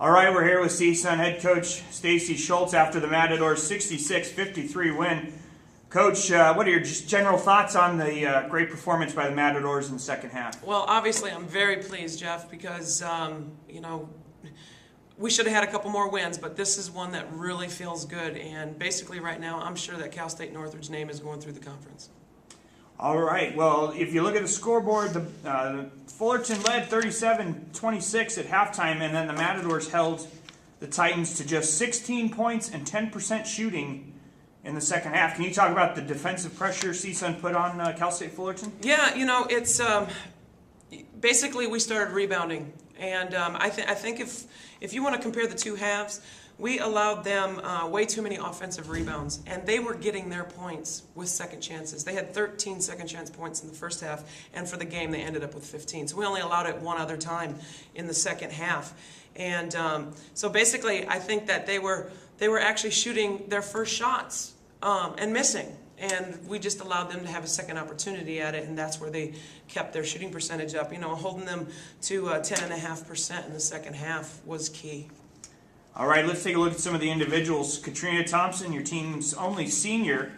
All right, we're here with CSUN head coach Staci Schulz after the Matadors' 66-53 win. Coach, what are your just general thoughts on the great performance by the Matadors in the second half? Well, obviously, I'm very pleased, Jeff, because we should have had a couple more wins, but this is one that really feels good. And basically, right now, I'm sure that Cal State Northridge's name is going through the conference. All right. Well, if you look at the scoreboard, the Fullerton led 37-26 at halftime, and then the Matadors held the Titans to just 16 points and 10% shooting in the second half. Can you talk about the defensive pressure CSUN put on Cal State Fullerton? Yeah, it's basically we started rebounding, and I think if you want to compare the two halves, we allowed them way too many offensive rebounds, and they were getting their points with second chances. They had 13 second chance points in the first half, and for the game they ended up with 15. So we only allowed it one other time in the second half. And so basically I think that they were actually shooting their first shots and missing. And we just allowed them to have a second opportunity at it, and that's where they kept their shooting percentage up. Holding them to 10.5% in the second half was key. All right, let's take a look at some of the individuals. Katrina Thompson, your team's only senior,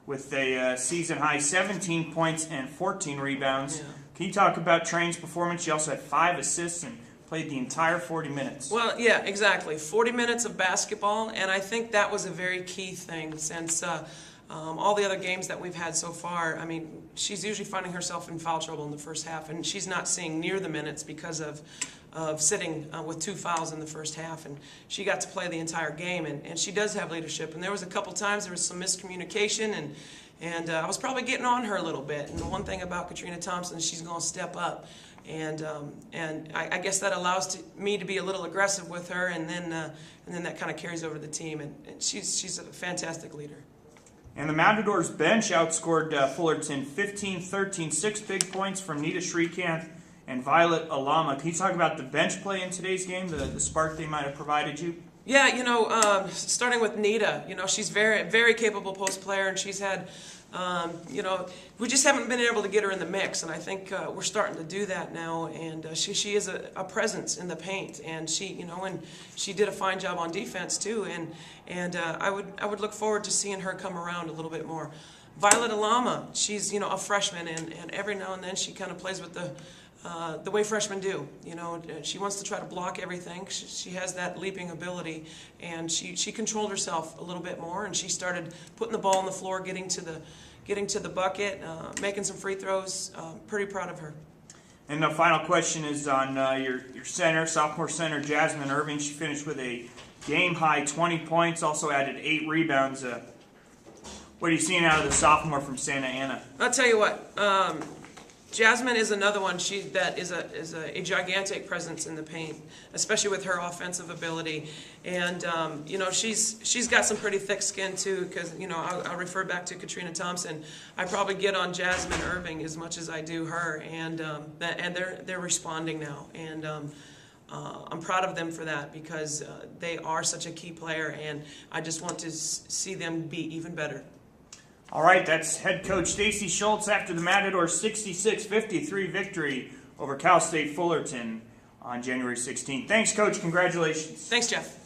with a season-high 17 points and 14 rebounds. Yeah. Can you talk about Train's performance? She also had 5 assists and played the entire 40 minutes. Well, yeah, exactly. 40 minutes of basketball, and I think that was a very key thing since all the other games that we've had so far. I mean, she's usually finding herself in foul trouble in the first half, and she's not seeing near the minutes because of sitting with 2 fouls in the first half, and she got to play the entire game, and she does have leadership. And there was a couple times there was some miscommunication, and I was probably getting on her a little bit. And the one thing about Katrina Thompson is she's going to step up, and I guess that allows me to be a little aggressive with her, and then that kind of carries over the team, and she's a fantastic leader. And the Matadors bench outscored Fullerton 15-13, 6 big points from Nita Shrikant and Violet Alama. Can you talk about the bench play in today's game, the spark they might have provided you? Yeah, starting with Nita, she's very, very capable post player, and she's had, we just haven't been able to get her in the mix, and I think we're starting to do that now. And she is a presence in the paint, and and she did a fine job on defense too. And I would look forward to seeing her come around a little bit more. Violet Alama, she's a freshman, and every now and then she kind of plays with the way freshmen do. She wants to try to block everything. She has that leaping ability, and she controlled herself a little bit more, and she started putting the ball on the floor, getting to the bucket, making some free throws. Pretty proud of her. And the final question is on your center, sophomore center, Jasmine Urban. She finished with a game-high 20 points, also added 8 rebounds. What are you seeing out of the sophomore from Santa Ana? I'll tell you what. Jasmine is another one. That is a gigantic presence in the paint, especially with her offensive ability. And she's got some pretty thick skin too. Because I'll refer back to Katrina Thompson. I probably get on Jasmine Urban as much as I do her, and they're responding now. And I'm proud of them for that, because they are such a key player, and I just want to see them be even better. All right, that's head coach Staci Schulz after the Matadors' 66-53 victory over Cal State Fullerton on January 16th. Thanks, Coach. Congratulations. Thanks, Jeff.